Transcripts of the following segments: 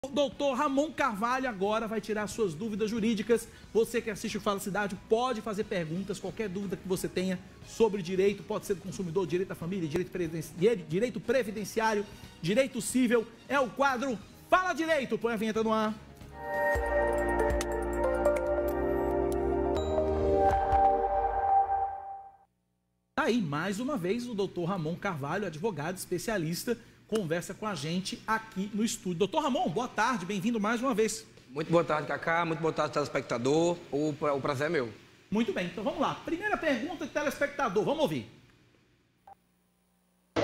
O doutor Ramon Carvalho agora vai tirar suas dúvidas jurídicas. Você que assiste o Fala Cidade pode fazer perguntas, qualquer dúvida que você tenha sobre direito, pode ser do consumidor, direito da família, direito previdenciário, direito civil. É o quadro Fala Direito. Põe a vinheta no ar. Aí, mais uma vez, o doutor Ramon Carvalho, advogado especialista, conversa com a gente aqui no estúdio. Doutor Ramon, boa tarde, bem-vindo mais uma vez. Muito boa tarde, Cacá, muito boa tarde, telespectador. O prazer é meu. Muito bem, então vamos lá. Primeira pergunta de telespectador, vamos ouvir.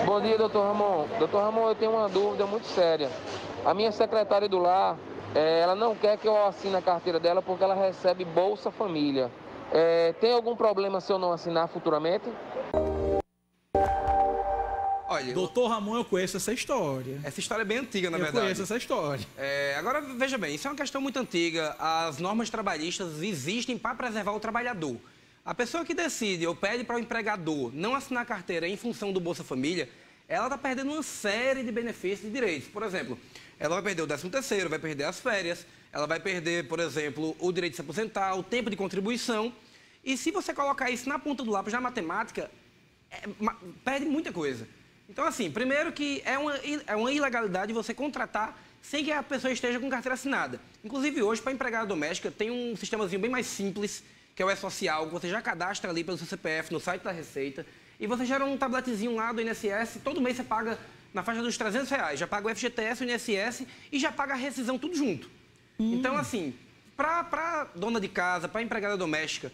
Bom dia, doutor Ramon. Doutor Ramon, eu tenho uma dúvida muito séria. A minha secretária do lar, ela não quer que eu assine a carteira dela porque ela recebe Bolsa Família. Tem algum problema se eu não assinar futuramente? Olha, doutor Ramon, eu conheço essa história. Essa história é bem antiga, na verdade. Eu conheço essa história. Agora, veja bem, isso é uma questão muito antiga. As normas trabalhistas existem para preservar o trabalhador. A pessoa que decide ou pede para o empregador não assinar a carteira em função do Bolsa Família, ela está perdendo uma série de benefícios e direitos. Por exemplo, ela vai perder o 13º, vai perder as férias, ela vai perder, por exemplo, o direito de se aposentar, o tempo de contribuição. E se você colocar isso na ponta do lápis, na matemática, perde muita coisa. Então, assim, primeiro que é uma ilegalidade você contratar sem que a pessoa esteja com carteira assinada. Inclusive, hoje, para empregada doméstica, tem um sistemazinho bem mais simples, que é o E-Social, que você já cadastra ali pelo seu CPF no site da Receita, e você gera um tabletezinho lá do INSS, todo mês você paga na faixa dos R$300, já paga o FGTS, o INSS e já paga a rescisão tudo junto. Então, assim, para dona de casa, para empregada doméstica,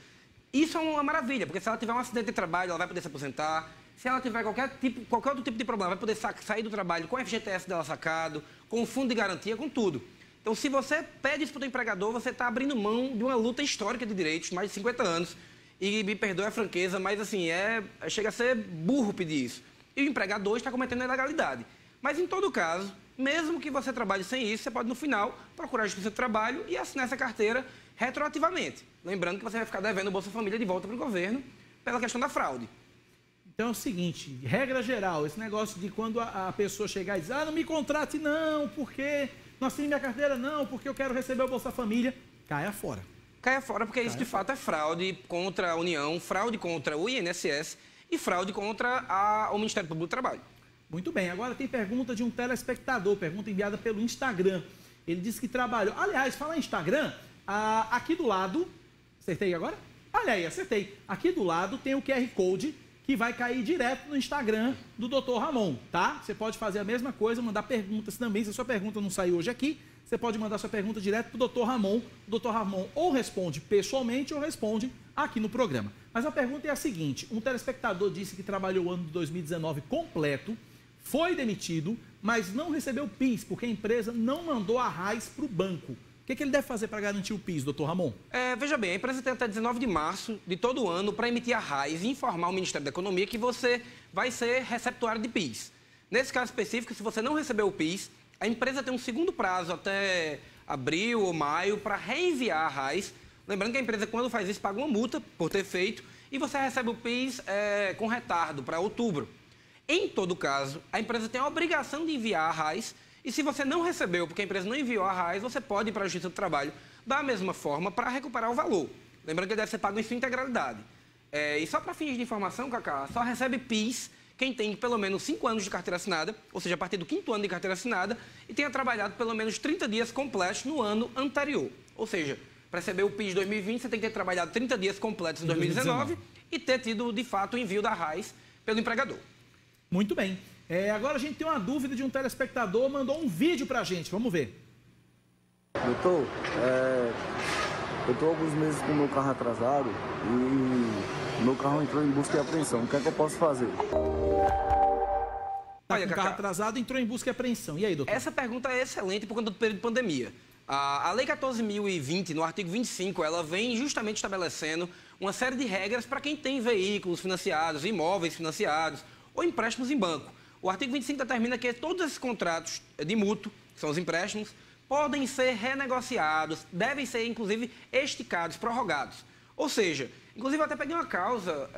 isso é uma maravilha, porque se ela tiver um acidente de trabalho, ela vai poder se aposentar. Se ela tiver qualquer outro tipo de problema, vai poder sair do trabalho com o FGTS dela sacado, com o fundo de garantia, com tudo. Então, se você pede isso para o empregador, você está abrindo mão de uma luta histórica de direitos, mais de 50 anos. E me perdoe a franqueza, mas assim, chega a ser burro pedir isso. E o empregador está cometendo ilegalidade. Mas, em todo caso, mesmo que você trabalhe sem isso, você pode, no final, procurar a Justiça do Trabalho e assinar essa carteira retroativamente. Lembrando que você vai ficar devendo o Bolsa Família de volta para o governo pela questão da fraude. Então é o seguinte, regra geral, esse negócio de quando a pessoa chegar e dizer, não me contrate não, porque não assine minha carteira não, porque eu quero receber o Bolsa Família, caia fora. Caia fora, porque isso de fato é fraude contra a União, fraude contra o INSS e fraude contra o Ministério Público do Trabalho. Muito bem, agora tem pergunta de um telespectador, pergunta enviada pelo Instagram. Ele disse que trabalhou, aliás, fala em Instagram, aqui do lado, acertei agora? Olha aí, acertei. Aqui do lado tem o QR Code, que vai cair direto no Instagram do Dr. Ramon, tá? Você pode fazer a mesma coisa, mandar perguntas também. Se a sua pergunta não saiu hoje aqui, você pode mandar sua pergunta direto para o Dr. Ramon. O Dr. Ramon ou responde pessoalmente ou responde aqui no programa. Mas a pergunta é a seguinte, um telespectador disse que trabalhou o ano de 2019 completo, foi demitido, mas não recebeu PIS, porque a empresa não mandou a RAIS para o banco. O que ele deve fazer para garantir o PIS, doutor Ramon? Veja bem, a empresa tem até 19 de março de todo ano para emitir a RAIS e informar o Ministério da Economia que você vai ser receptuário de PIS. Nesse caso específico, se você não recebeu o PIS, a empresa tem um segundo prazo até abril ou maio para reenviar a RAIS. Lembrando que a empresa, quando faz isso, paga uma multa por ter feito e você recebe o PIS com retardo para outubro. Em todo caso, a empresa tem a obrigação de enviar a RAIS. E se você não recebeu, porque a empresa não enviou a RAIS, você pode ir para a Justiça do Trabalho da mesma forma para recuperar o valor. Lembrando que ele deve ser pago em sua integralidade. E só para fins de informação, Cacá, só recebe PIS quem tem pelo menos 5 anos de carteira assinada, ou seja, a partir do 5º ano de carteira assinada, e tenha trabalhado pelo menos 30 dias completos no ano anterior. Ou seja, para receber o PIS 2020, você tem que ter trabalhado 30 dias completos em 2019 e ter tido, de fato, o envio da RAIS pelo empregador. Muito bem. Agora a gente tem uma dúvida de um telespectador, mandou um vídeo pra gente, vamos ver. Doutor, eu estou há alguns meses com o meu carro atrasado e meu carro entrou em busca e apreensão. O que é que eu posso fazer? Tá com o carro atrasado, entrou em busca e apreensão. E aí, doutor? Essa pergunta é excelente por conta do período de pandemia. A Lei 14.020, no artigo 25, ela vem justamente estabelecendo uma série de regras para quem tem veículos financiados, imóveis financiados ou empréstimos em banco. O artigo 25 determina que todos esses contratos de mútuo, que são os empréstimos, podem ser renegociados, devem ser, inclusive, esticados, prorrogados. Ou seja, inclusive eu até peguei uma causa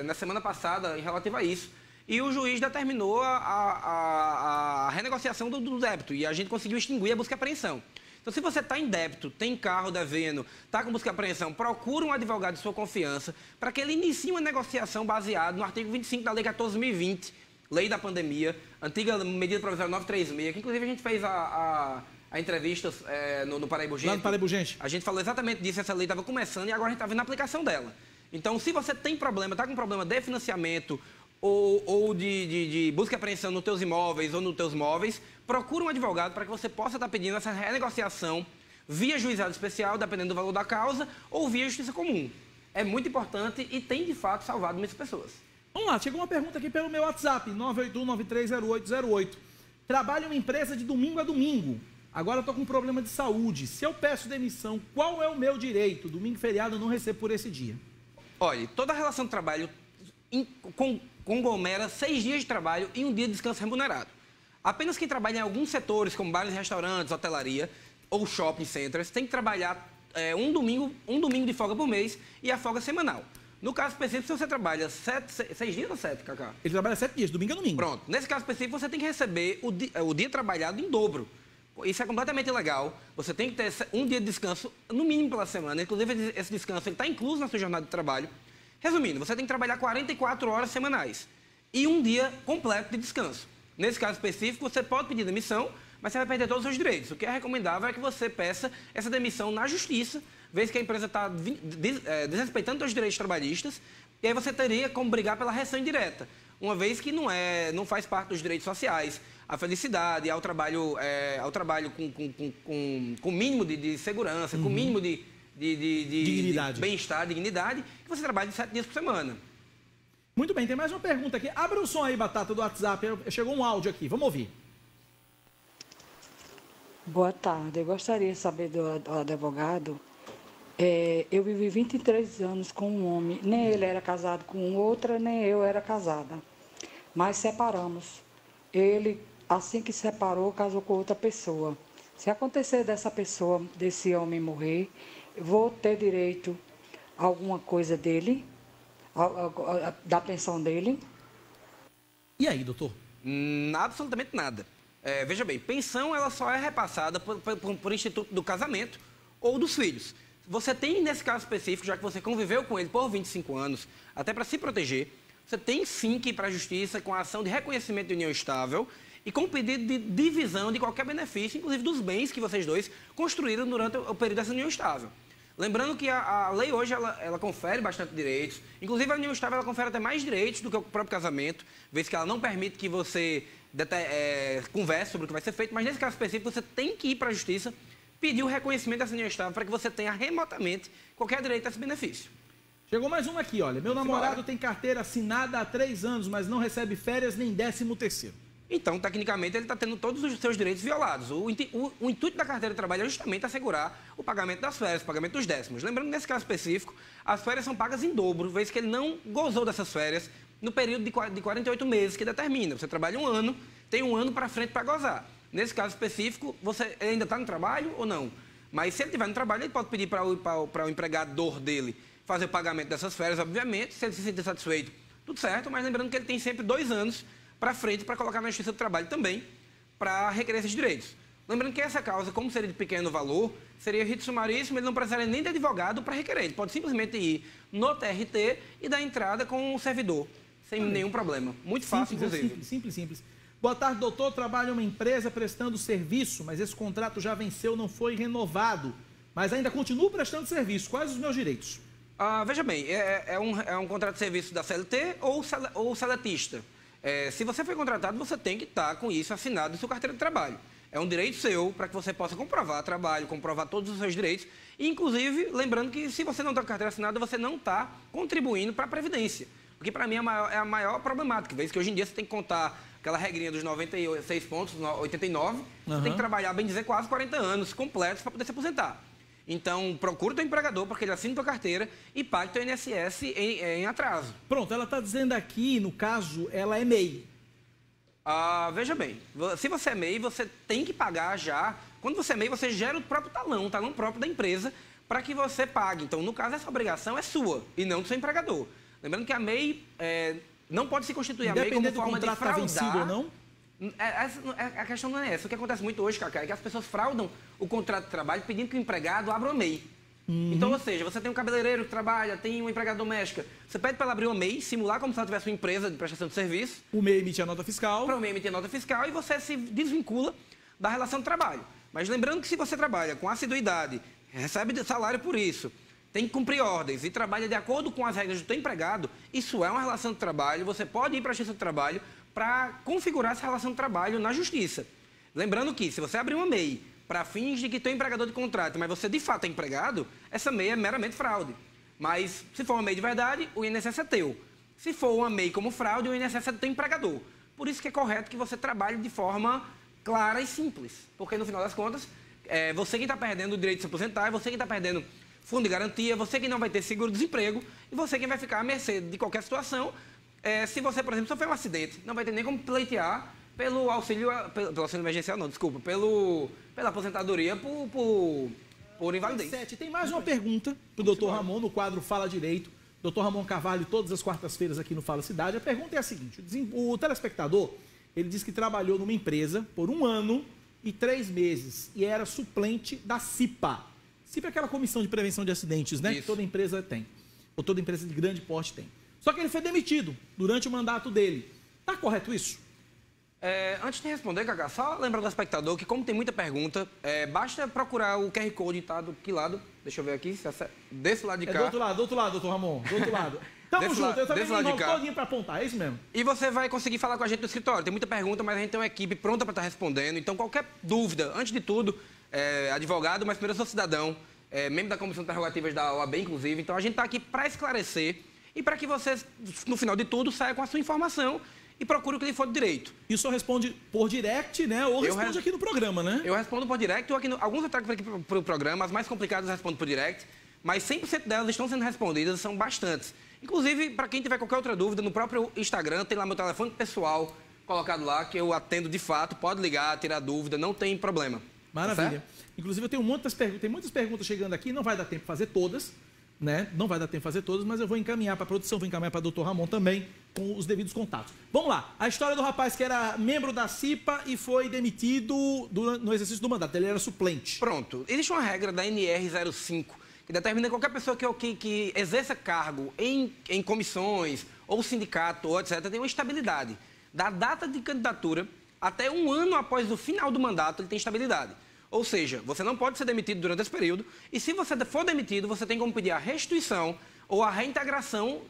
na semana passada em relativo a isso. e o juiz determinou a renegociação do débito e a gente conseguiu extinguir a busca e apreensão. Então, se você está em débito, tem carro devendo, está com busca e apreensão, procura um advogado de sua confiança para que ele inicie uma negociação baseada no artigo 25 da Lei 14.020, Lei da Pandemia, antiga medida provisória 936, que inclusive a gente fez a entrevista no Paraíba Urgente. Lá no Paraíba Urgente. A gente falou exatamente disso, essa lei estava começando e agora a gente está vendo a aplicação dela. Então, se você tem problema, está com problema de financiamento ou de busca e apreensão nos teus imóveis ou nos teus móveis, procura um advogado para que você possa estar pedindo essa renegociação via juizado especial, dependendo do valor da causa, ou via justiça comum. É muito importante e tem, de fato, salvado muitas pessoas. Vamos lá, chegou uma pergunta aqui pelo meu WhatsApp, 981930808. Trabalho em uma empresa de domingo a domingo. Agora estou com um problema de saúde. Se eu peço demissão, qual é o meu direito? Domingo e feriado eu não recebo por esse dia. Olha, toda relação de trabalho conglomera 6 dias de trabalho e 1 dia de descanso remunerado. Apenas quem trabalha em alguns setores, como bares e restaurantes, hotelaria ou shopping centers, tem que trabalhar um domingo de folga por mês e a folga semanal. No caso específico, se você trabalha 6 dias ou 7, Cacá? Ele trabalha 7 dias, domingo a domingo. Pronto. Nesse caso específico, você tem que receber o dia trabalhado em dobro. Isso é completamente ilegal. Você tem que ter 1 dia de descanso, no mínimo pela semana. Inclusive, esse descanso está incluso na sua jornada de trabalho. Resumindo, você tem que trabalhar 44 horas semanais e 1 dia completo de descanso. Nesse caso específico, você pode pedir demissão, mas você vai perder todos os seus direitos. O que é recomendável é que você peça essa demissão na justiça, vez que a empresa está desrespeitando seus direitos trabalhistas, e aí você teria como brigar pela reação indireta, uma vez que não faz parte dos direitos sociais, a felicidade, ao trabalho com mínimo de segurança, com mínimo de dignidade. Bem-estar, dignidade, que você trabalha 7 dias por semana. Muito bem, tem mais uma pergunta aqui. Abre o som aí, Batata, do WhatsApp. Chegou um áudio aqui, vamos ouvir. Boa tarde, eu gostaria de saber do advogado. Eu vivi 23 anos com um homem, nem ele era casado com outra, nem eu era casada. Mas separamos. Ele, assim que separou, casou com outra pessoa. Se acontecer desse homem morrer, eu vou ter direito a alguma coisa dele, da pensão dele? E aí, doutor? Absolutamente nada. Veja bem, pensão ela só é repassada por instituto do casamento ou dos filhos. Você tem, nesse caso específico, já que você conviveu com ele por 25 anos, até para se proteger, você tem sim que ir para a justiça com a ação de reconhecimento de união estável e com pedido de divisão de qualquer benefício, inclusive dos bens que vocês dois construíram durante o período dessa união estável. Lembrando que a lei hoje ela confere bastante direitos, inclusive a união estável ela confere até mais direitos do que o próprio casamento, vez que ela não permite que você converse sobre o que vai ser feito, mas nesse caso específico você tem que ir para a justiça pedir o reconhecimento dessa união estável para que você tenha remotamente qualquer direito a esse benefício. Chegou mais uma aqui, olha. Meu namorado tem carteira assinada há 3 anos, mas não recebe férias nem 13º. Então, tecnicamente, ele está tendo todos os seus direitos violados. O intuito da carteira de trabalho é justamente assegurar o pagamento das férias, o pagamento dos 10º. Lembrando que, nesse caso específico, as férias são pagas em dobro, vez que ele não gozou dessas férias no período de 48 meses que determina. Você trabalha 1 ano, tem 1 ano para frente para gozar. Nesse caso específico, ele ainda está no trabalho ou não? Mas se ele estiver no trabalho, ele pode pedir para o empregador dele fazer o pagamento dessas férias, obviamente, se ele se sentir satisfeito, tudo certo, mas lembrando que ele tem sempre 2 anos para frente para colocar na Justiça do Trabalho também, para requerer esses direitos. Lembrando que essa causa, como seria de pequeno valor, seria rito sumaríssimo, ele não precisaria nem de advogado para requerer. Ele pode simplesmente ir no TRT e dar entrada com o servidor, sem nenhum problema. Muito fácil, inclusive. Simples. Boa tarde, doutor. Trabalho em uma empresa prestando serviço, mas esse contrato já venceu, não foi renovado. Mas ainda continuo prestando serviço. Quais os meus direitos? Veja bem, é um contrato de serviço da CLT ou seletista. Se você foi contratado, você tem que estar com isso assinado em sua carteira de trabalho. É um direito seu para que você possa comprovar trabalho, comprovar todos os seus direitos. E, inclusive, lembrando que se você não está com carteira assinada, você não está contribuindo para a Previdência. Porque, para mim, é a maior problemática. Vez que hoje em dia você tem que contar aquela regrinha dos 96 pontos, 89, você tem que trabalhar, bem dizer, quase 40 anos completos para poder se aposentar. Então, procura o teu empregador para que ele assine tua carteira e pague o teu INSS em atraso. Pronto, ela está dizendo aqui, no caso, ela é MEI. Veja bem, se você é MEI, você tem que pagar já. Quando você é MEI, você gera o próprio talão próprio da empresa, para que você pague. Então, no caso, essa obrigação é sua e não do seu empregador. Lembrando que a MEI Não pode se constituir a MEI como forma de fraudar. Vencido ou não? A questão não é essa. O que acontece muito hoje, Cacá, é que as pessoas fraudam o contrato de trabalho pedindo que o empregado abra uma MEI. Então, ou seja, você tem um cabeleireiro que trabalha, tem uma empregada doméstica. Você pede para ela abrir uma MEI, simular como se ela tivesse uma empresa de prestação de serviço. O MEI emite a nota fiscal. Para o MEI emitir a nota fiscal e você se desvincula da relação de trabalho. Mas lembrando que se você trabalha com assiduidade, recebe salário por isso, tem que cumprir ordens e trabalha de acordo com as regras do seu empregado, isso é uma relação de trabalho, você pode ir para a Justiça do Trabalho para configurar essa relação de trabalho na Justiça. Lembrando que se você abrir uma MEI para fins de que tem empregador de contrato, mas você de fato é empregado, essa MEI é meramente fraude. Mas se for uma MEI de verdade, o INSS é teu. Se for uma MEI como fraude, o INSS é do teu empregador. Por isso que é correto que você trabalhe de forma clara e simples. Porque no final das contas, é você quem está perdendo o direito de se aposentar, é você quem está perdendo fundo de garantia, você quem não vai ter seguro-desemprego e você quem vai ficar à mercê de qualquer situação. Se você, por exemplo, sofrer um acidente, não vai ter nem como pleitear pelo auxílio emergencial, não, desculpa, pela aposentadoria por invalidez. Tem mais uma pergunta para o doutor Ramon no quadro Fala Direito. Doutor Ramon Carvalho, todas as quartas-feiras aqui no Fala Cidade. A pergunta é a seguinte: o telespectador, ele disse que trabalhou numa empresa por 1 ano e 3 meses e era suplente da CIPA. CIPA é aquela comissão de prevenção de acidentes, né? Isso. Que toda empresa tem, ou toda empresa de grande porte tem. Só que ele foi demitido durante o mandato dele. Tá correto isso? Antes de responder, Cacá, só lembrando ao espectador que, como tem muita pergunta, basta procurar o QR Code, tá? Do que lado? Deixa eu ver aqui. Desse lado de cá. Do outro lado, doutor Ramon. Do outro lado. Tamo junto. Eu também me enrolo todinho para apontar, é isso mesmo? E você vai conseguir falar com a gente no escritório. Tem muita pergunta, mas a gente tem uma equipe pronta para estar respondendo. Então, qualquer dúvida, antes de tudo, advogado, mas primeiro eu sou cidadão, membro da Comissão de Prerrogativas da OAB, inclusive. Então, a gente está aqui para esclarecer e para que você, no final de tudo, saia com a sua informação e procure o que lhe for de direito. E o senhor responde por direct, né? Ou responde aqui no programa, né? Eu respondo por direct, ou alguns eu trago aqui para o programa, as mais complicadas eu respondo por direct, mas 100% delas estão sendo respondidas, são bastantes. Inclusive, para quem tiver qualquer outra dúvida, no próprio Instagram tem lá meu telefone pessoal colocado lá, que eu atendo de fato, pode ligar, tirar dúvida, não tem problema. Maravilha. Tá? Inclusive, eu tenho muitas perguntas chegando aqui, não vai dar tempo de fazer todas, né? Não vai dar tempo de fazer todas, mas eu vou encaminhar para a produção, vou encaminhar para o doutor Ramon também, com os devidos contatos. Vamos lá, a história do rapaz que era membro da CIPA e foi demitido no exercício do mandato, ele era suplente. Pronto, existe uma regra da NR05, que determina que qualquer pessoa que exerça cargo em comissões, ou sindicato, ou etc., tem uma estabilidade. Da data de candidatura até 1 ano após o final do mandato, ele tem estabilidade. Ou seja, você não pode ser demitido durante esse período, e se você for demitido, você tem como pedir a restituição ou a reintegração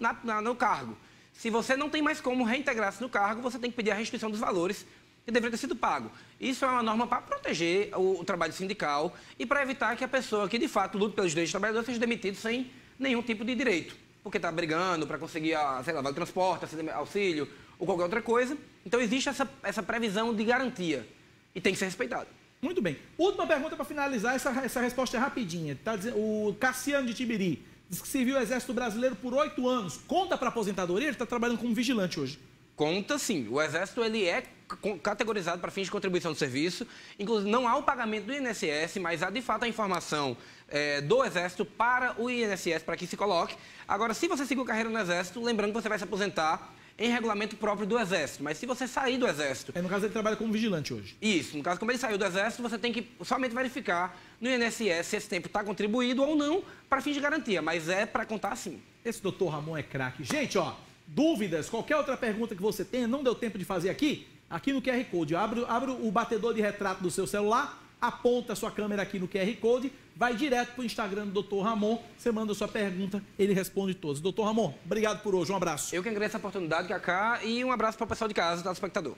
no cargo. Se você não tem mais como reintegrar-se no cargo, você tem que pedir a restituição dos valores que deveria ter sido pago. Isso é uma norma para proteger o trabalho sindical e para evitar que a pessoa que, de fato, luta pelos direitos do trabalhador seja demitida sem nenhum tipo de direito, porque está brigando para conseguir, sei lá, vale transporte, auxílio ou qualquer outra coisa. Então, existe essa previsão de garantia e tem que ser respeitada. Muito bem. Última pergunta para finalizar, essa resposta é rapidinha. Tá dizendo, o Cassiano de Tibiri diz que serviu o Exército Brasileiro por 8 anos. Conta para aposentadoria? Ele está trabalhando como vigilante hoje. Conta sim. O Exército ele é categorizado para fins de contribuição de serviço. Inclusive, não há o pagamento do INSS, mas há de fato a informação do Exército para o INSS, para que se coloque. Agora, se você seguir carreira no Exército, lembrando que você vai se aposentar em regulamento próprio do Exército. Mas se você sair do Exército... No caso, ele trabalha como vigilante hoje. Isso. No caso, como ele saiu do Exército, você tem que somente verificar no INSS se esse tempo está contribuído ou não para fins de garantia. Mas é para contar sim. Esse doutor Ramon é craque. Gente, ó, dúvidas, qualquer outra pergunta que você tenha, não deu tempo de fazer aqui no QR Code. Abre o batedor de retrato do seu celular, aponta a sua câmera aqui no QR Code, vai direto para o Instagram do Dr. Ramon, você manda a sua pergunta, ele responde todas. Dr. Ramon, obrigado por hoje, um abraço. Eu que agradeço a oportunidade, Cacá, e um abraço para o pessoal de casa, telespectador.